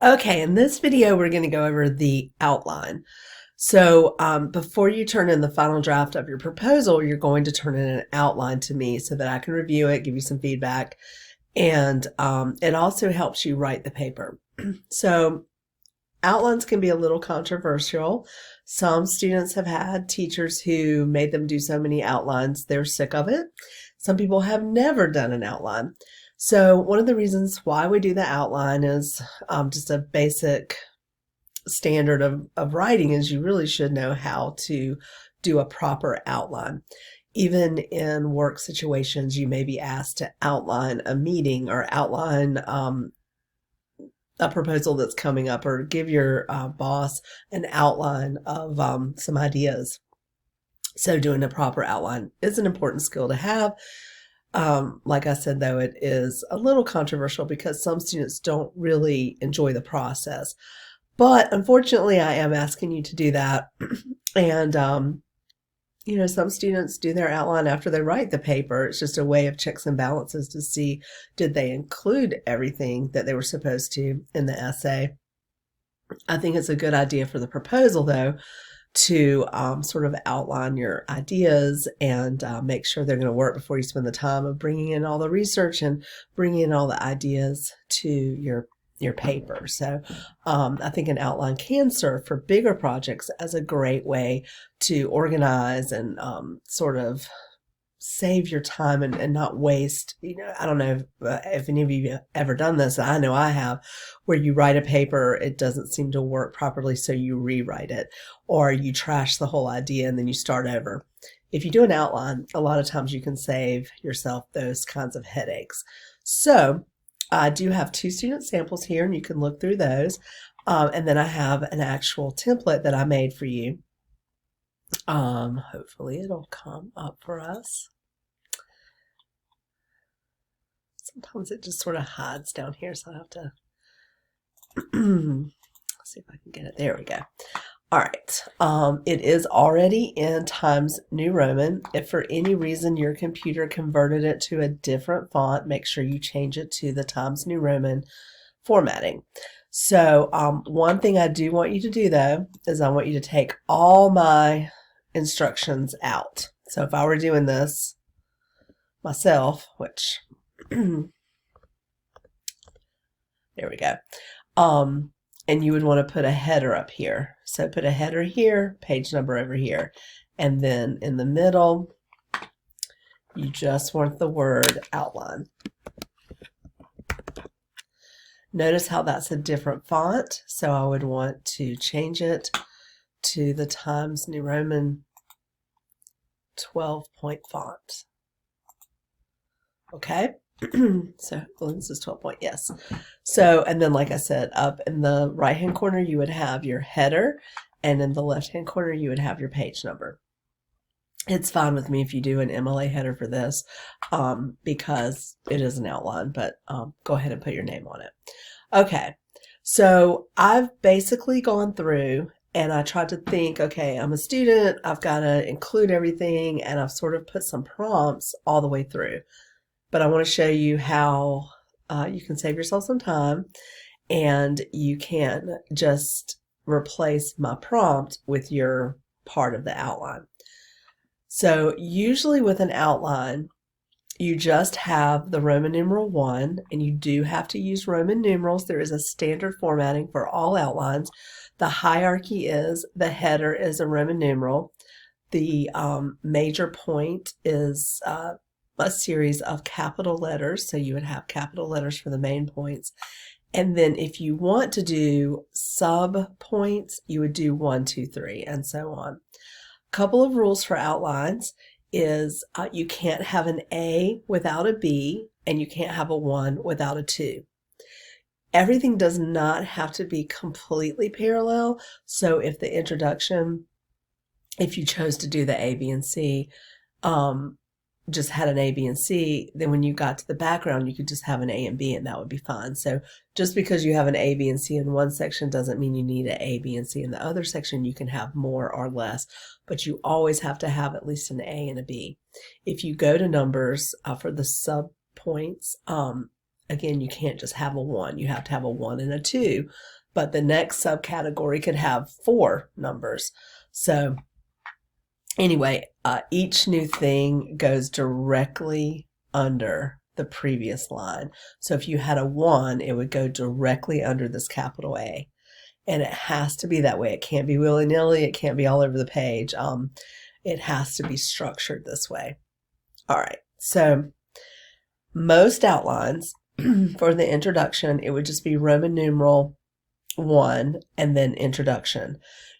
Okay, in this video, we're going to go over the outline. So before you turn in the final draft of your proposal, you're going to turn in an outline to me so that I can review it, give you some feedback, and it also helps you write the paper. So outlines can be a little controversial. Some students have had teachers who made them do so many outlines, they're sick of it. Some people have never done an outline. So one of the reasons why we do the outline is just a basic standard of writing is you really should know how to do a proper outline. Even in work situations, you may be asked to outline a meeting or outline a proposal that's coming up, or give your boss an outline of some ideas. So doing a proper outline is an important skill to have. Like I said, though, it is a little controversial because some students don't really enjoy the process. But unfortunately, I am asking you to do that. And, some students do their outline after they write the paper. It's just a way of checks and balances to see, did they include everything that they were supposed to in the essay? I think it's a good idea for the proposal, though, to sort of outline your ideas and make sure they're going to work before you spend the time of bringing in all the research and bringing in all the ideas to your paper. So I think an outline can serve for bigger projects as a great way to organize and sort of save your time and not waste. I don't know if any of you have ever done this. I know I have, where you write a paper, it doesn't seem to work properly, so you rewrite it, or you trash the whole idea and then you start over. If you do an outline, a lot of times you can save yourself those kinds of headaches. So I do have 2 student samples here, and you can look through those. And then I have an actual template that I made for you. Hopefully it'll come up for us. Sometimes it just sort of hides down here, so I have to see if I can get it. There we go. All right. It is already in Times New Roman. If for any reason your computer converted it to a different font, make sure you change it to the Times New Roman formatting. So one thing I do want you to do, though, is I want you to take all my instructions out. So if I were doing this myself, which there we go. And you would want to put a header up here. So put a header here, page number over here. And then in the middle, you just want the word outline. Notice how that's a different font. So I would want to change it to the Times New Roman 12-point font. Okay. So this is 12 point, yes. So, and then like I said, up in the right hand corner you would have your header, and in the left hand corner you would have your page number. It's fine with me if you do an MLA header for this, because it is an outline, but go ahead and put your name on it. Okay, so I've basically gone through and I tried to think, okay, I'm a student, I've got to include everything, and I've sort of put some prompts all the way through. But I want to show you how you can save yourself some time, and you can just replace my prompt with your part of the outline. So usually with an outline, you just have the Roman numeral 1, and you do have to use Roman numerals. There is a standard formatting for all outlines. The hierarchy is the header is a Roman numeral. The major point is a series of capital letters, so you would have capital letters for the main points. And then if you want to do sub points, you would do 1, 2, 3, and so on. A couple of rules for outlines is you can't have an A without a B, and you can't have a 1 without a 2. Everything does not have to be completely parallel. So if the introduction, if you chose to do the A, B, and C, just had an A, B, and C, then when you got to the background, you could just have an A and B, and that would be fine. So just because you have an A, B, and C in one section doesn't mean you need an A, B, and C in the other section. You can have more or less, but you always have to have at least an A and a B. If you go to numbers for the sub points, again, you can't just have a 1. You have to have a 1 and a 2. But the next subcategory could have 4 numbers. So anyway, each new thing goes directly under the previous line. So if you had a 1, it would go directly under this capital A. And it has to be that way. It can't be willy-nilly. It can't be all over the page. It has to be structured this way. All right. So most outlines for the introduction, it would just be Roman numeral 1 and then introduction.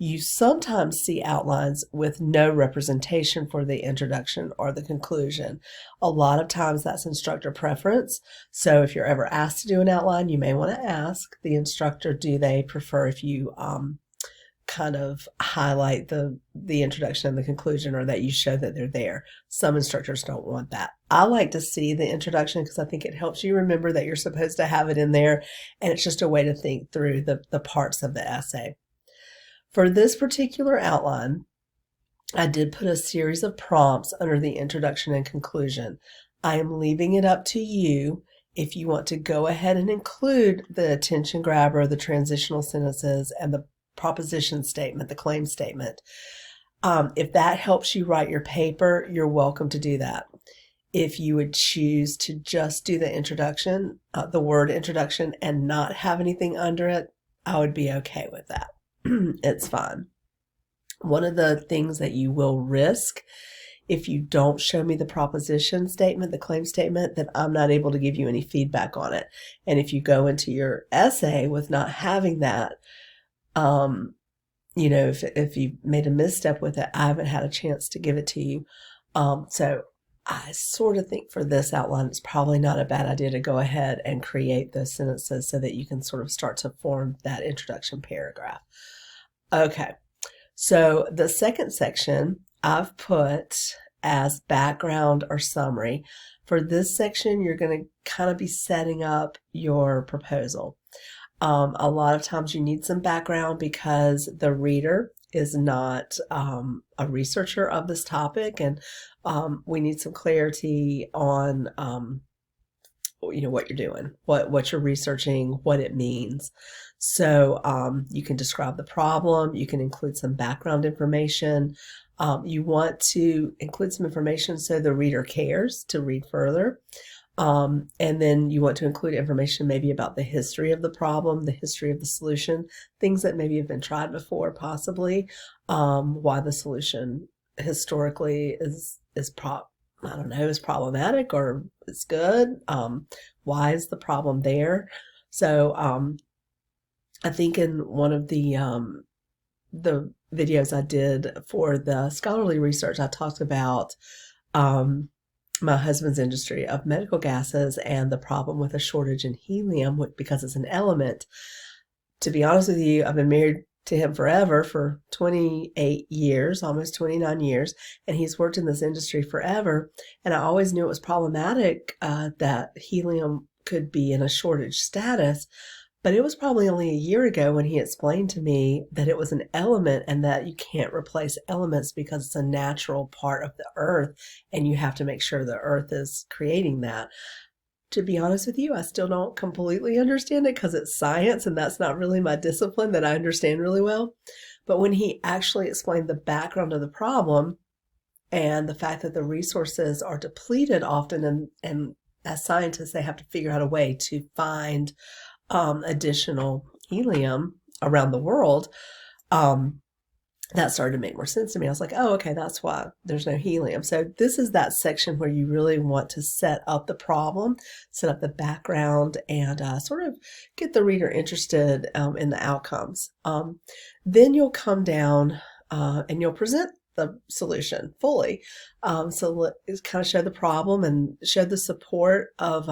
You sometimes see outlines with no representation for the introduction or the conclusion. A lot of times that's instructor preference. So if you're ever asked to do an outline, you may want to ask the instructor, do they prefer if you kind of highlight the introduction and the conclusion, or that you show that they're there. Some instructors don't want that. I like to see the introduction because I think it helps you remember that you're supposed to have it in there, and it's just a way to think through the parts of the essay. For this particular outline, I did put a series of prompts under the introduction and conclusion. I am leaving it up to you if you want to go ahead and include the attention grabber, the transitional sentences, and the proposition statement, the claim statement. If that helps you write your paper, you're welcome to do that. If you would choose to just do the introduction, the word introduction, and not have anything under it, I would be okay with that. It's fine. One of the things that you will risk if you don't show me the proposition statement, the claim statement, that I'm not able to give you any feedback on it. And if you go into your essay with not having that, you know, if you made a misstep with it, I haven't had a chance to give it to you. So I sort of think for this outline, it's probably not a bad idea to go ahead and create those sentences so that you can sort of start to form that introduction paragraph. Okay, so the second section I've put as background or summary. For this section, you're going to kind of be setting up your proposal. A lot of times you need some background because the reader is not a researcher of this topic, and we need some clarity on you know, what you're doing, what you're researching, what it means. So you can describe the problem, you can include some background information. You want to include some information so the reader cares to read further. And then you want to include information maybe about the history of the problem, the history of the solution, things that maybe have been tried before, possibly, why the solution historically is problematic or is good. Why is the problem there? So I think in one of the videos I did for the scholarly research, I talked about my husband's industry of medical gases and the problem with a shortage in helium because it's an element. To be honest with you, I've been married to him forever, for 28 years, almost 29 years, and he's worked in this industry forever. And I always knew it was problematic that helium could be in a shortage status. But it was probably only a year ago when he explained to me that it was an element and that you can't replace elements because it's a natural part of the earth and you have to make sure the earth is creating that. To be honest with you, I still don't completely understand it because it's science and that's not really my discipline that I understand really well. But when he actually explained the background of the problem and the fact that the resources are depleted often, and as scientists, they have to figure out a way to find additional helium around the world, that started to make more sense to me. I was like, oh, okay, that's why there's no helium. So this is that section where you really want to set up the problem, set up the background, and sort of get the reader interested in the outcomes. Then you'll come down and you'll present the solution fully. So let's kind of show the problem and show the support of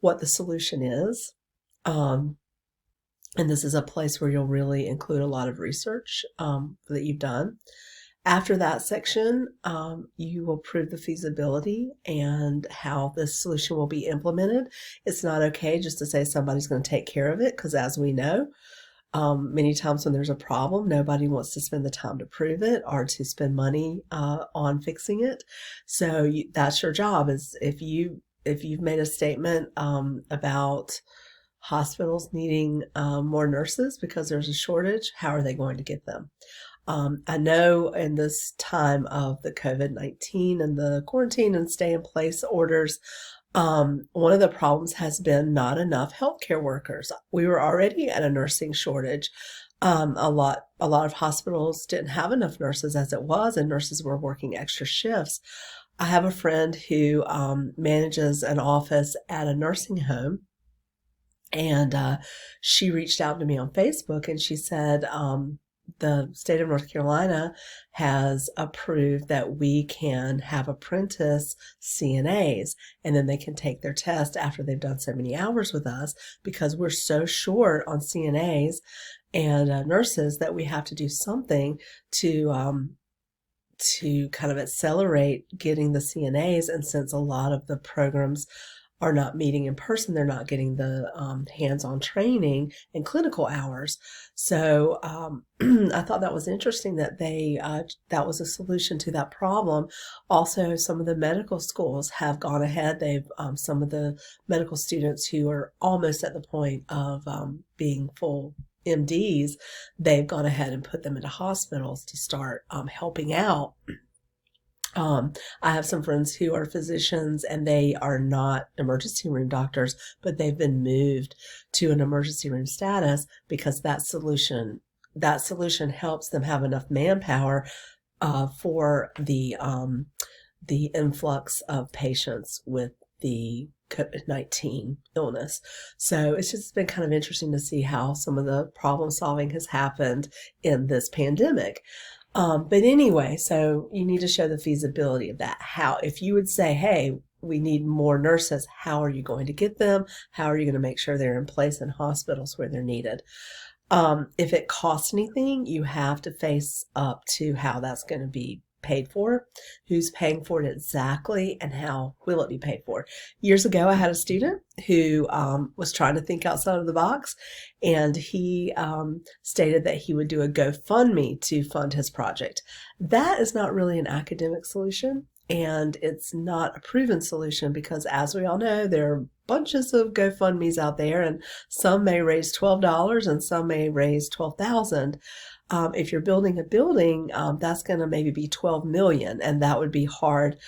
what the solution is. And this is a place where you'll really include a lot of research that you've done. After that section, you will prove the feasibility and how this solution will be implemented. It's not okay just to say somebody's going to take care of it, because as we know, many times when there's a problem, nobody wants to spend the time to prove it or to spend money on fixing it. So that's your job, is if you if you've made a statement about hospitals needing more nurses because there's a shortage, how are they going to get them? I know in this time of the COVID-19 and the quarantine and stay in place orders, one of the problems has been not enough healthcare workers. We were already at a nursing shortage. A lot of hospitals didn't have enough nurses as it was, and nurses were working extra shifts. I have a friend who manages an office at a nursing home, and she reached out to me on Facebook and she said, the state of North Carolina has approved that we can have apprentice CNAs, and then they can take their test after they've done so many hours with us, because we're so short on CNAs and nurses that we have to do something to kind of accelerate getting the CNAs. And since a lot of the programs are not meeting in person, they're not getting the hands-on training and clinical hours. So I thought that was interesting that that was a solution to that problem. Also, some of the medical schools have gone ahead. They've some of the medical students who are almost at the point of being full MDs, they've gone ahead and put them into hospitals to start helping out. I have some friends who are physicians and they are not emergency room doctors, but they've been moved to an emergency room status because that solution helps them have enough manpower for the influx of patients with the COVID-19 illness. So it's just been kind of interesting to see how some of the problem solving has happened in this pandemic. But anyway, so you need to show the feasibility of that. How, if you would say, hey, we need more nurses, how are you going to get them? How are you going to make sure they're in place in hospitals where they're needed? If it costs anything, you have to face up to how that's going to be paid for, who's paying for it exactly, and how will it be paid for. Years ago, I had a student who was trying to think outside of the box, and he stated that he would do a GoFundMe to fund his project. That is not really an academic solution, and it's not a proven solution because, as we all know, there are bunches of GoFundMes out there, and some may raise $12 and some may raise $12,000. If you're building a building, that's going to maybe be 12 million, and that would be hard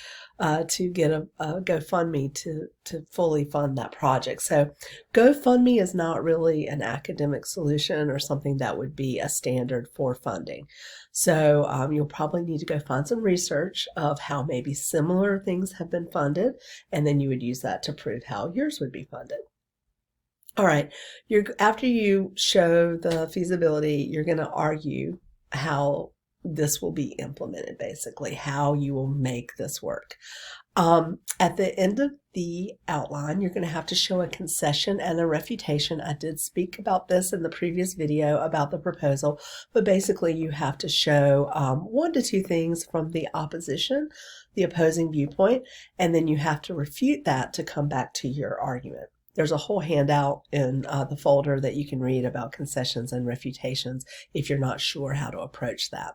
to get a GoFundMe to fully fund that project. So GoFundMe is not really an academic solution or something that would be a standard for funding. So you'll probably need to go find some research of how maybe similar things have been funded, and then you would use that to prove how yours would be funded. All right, after you show the feasibility, you're going to argue how this will be implemented, basically, how you will make this work. At the end of the outline, you're going to have to show a concession and a refutation. I did speak about this in the previous video about the proposal, but basically you have to show 1 to 2 things from the opposition, the opposing viewpoint, and then you have to refute that to come back to your argument. There's a whole handout in the folder that you can read about concessions and refutations if you're not sure how to approach that.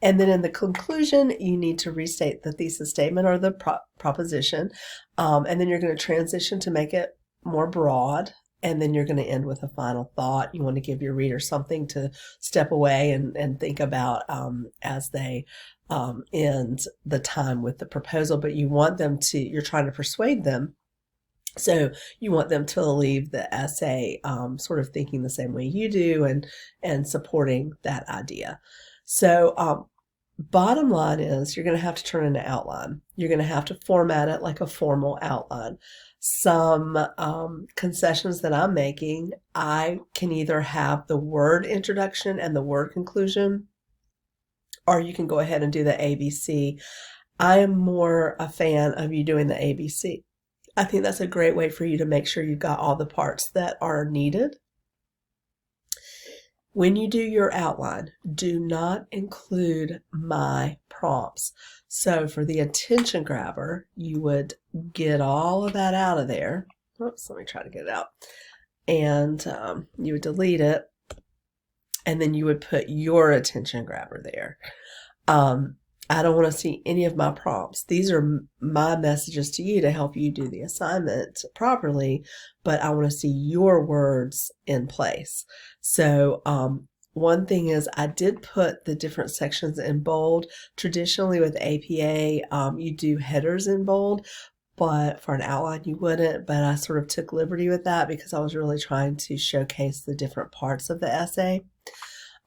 And then in the conclusion, you need to restate the thesis statement or the proposition, and then you're going to transition to make it more broad, and then you're going to end with a final thought. You want to give your reader something to step away and think about as they end the time with the proposal, but you want them to, you're trying to persuade them. So you want them to leave the essay sort of thinking the same way you do and supporting that idea. So bottom line is you're going to have to turn in an outline. You're going to have to format it like a formal outline. Some concessions that I'm making, I can either have the word introduction and the word conclusion, or you can go ahead and do the ABC. I am more a fan of you doing the ABC. I think that's a great way for you to make sure you've got all the parts that are needed. When you do your outline, do not include my prompts. So for the attention grabber, you would get all of that out of there. Oops, let me try to get it out. And you would delete it, and then you would put your attention grabber there. I don't want to see any of my prompts. These are my messages to you to help you do the assignment properly, but I want to see your words in place. So, one thing is I did put the different sections in bold. Traditionally with APA, you do headers in bold, but for an outline you wouldn't. But I sort of took liberty with that because I was really trying to showcase the different parts of the essay.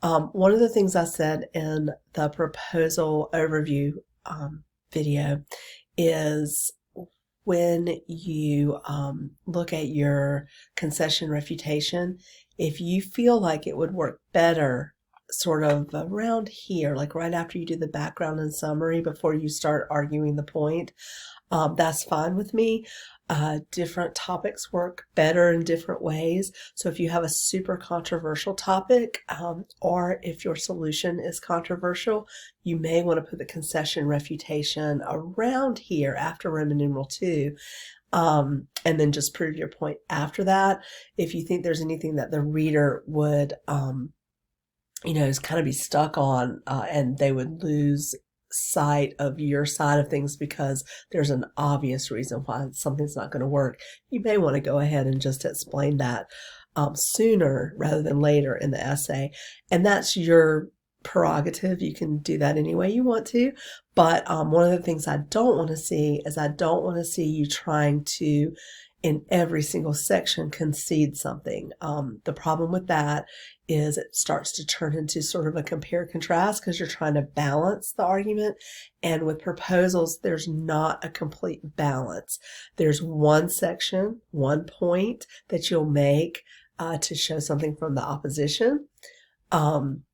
One of the things I said in the proposal overview video is when you look at your concession refutation, if you feel like it would work better sort of around here, like right after you do the background and summary before you start arguing the point, that's fine with me. Different topics work better in different ways. So if you have a super controversial topic, or if your solution is controversial, you may want to put the concession refutation around here after Roman numeral 2. And then just prove your point after that. If you think there's anything that the reader would, is kind of be stuck on, and they would lose sight of your side of things because there's an obvious reason why something's not going to work, you may want to go ahead and just explain that sooner rather than later in the essay. And that's your prerogative. You can do that any way you want to. But one of the things I don't want to see is I don't want to see you trying to, in every single section, concede something. The problem with that is it starts to turn into sort of a compare contrast because you're trying to balance the argument. And with proposals, there's not a complete balance. There's one section, one point that you'll make to show something from the opposition.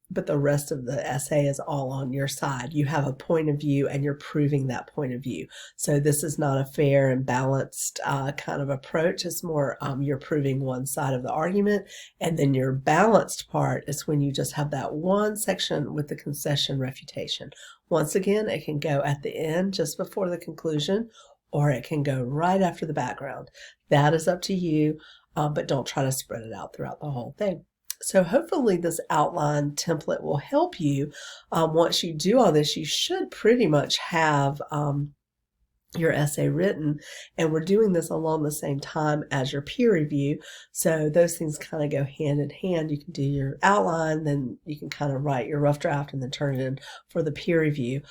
But the rest of the essay is all on your side. You have a point of view and you're proving that point of view. So this is not a fair and balanced kind of approach. It's more you're proving one side of the argument. And then your balanced part is when you just have that one section with the concession refutation. Once again, it can go at the end just before the conclusion, or it can go right after the background. That is up to you, but don't try to spread it out throughout the whole thing. So hopefully this outline template will help you. Once you do all this, you should pretty much have your essay written, and we're doing this along the same time as your peer review. So those things kind of go hand in hand. You can do your outline, then you can kind of write your rough draft and then turn it in for the peer review.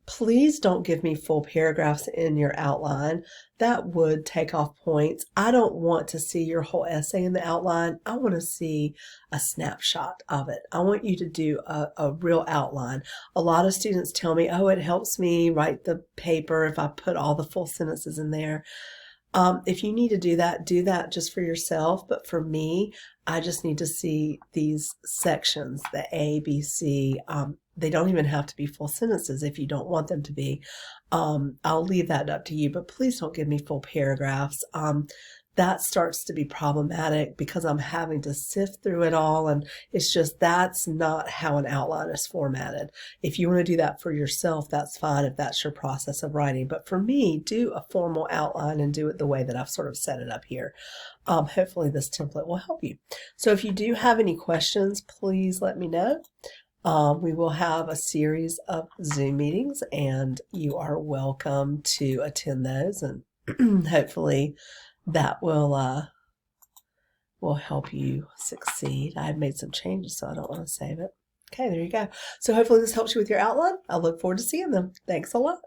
Please don't give me full paragraphs in your outline. That would take off points. I don't want to see your whole essay in the outline. I want to see a snapshot of it. I want you to do a real outline. A lot of students tell me, oh, it helps me write the paper if I put all the full sentences in there. If you need to do that just for yourself. But for me, I just need to see these sections, the A, B, C. They don't even have to be full sentences if you don't want them to be. I'll leave that up to you, but please don't give me full paragraphs. That starts to be problematic because I'm having to sift through it all, and it's just that's not how an outline is formatted. If you want to do that for yourself, that's fine if that's your process of writing. But for me, do a formal outline and do it the way that I've sort of set it up here. Hopefully this template will help you. So if you do have any questions, please let me know. We will have a series of Zoom meetings, and you are welcome to attend those, and hopefully that will help you succeed. I've made some changes, so I don't want to save it. Okay, there you go. So hopefully this helps you with your outline. I look forward to seeing them. Thanks a lot.